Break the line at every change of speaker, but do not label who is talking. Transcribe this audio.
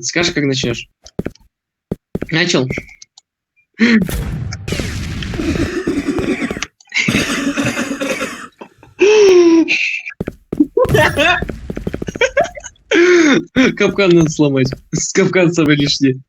Скажешь, как начнешь? Начал? Капкан надо сломать. Капкан самый лишний.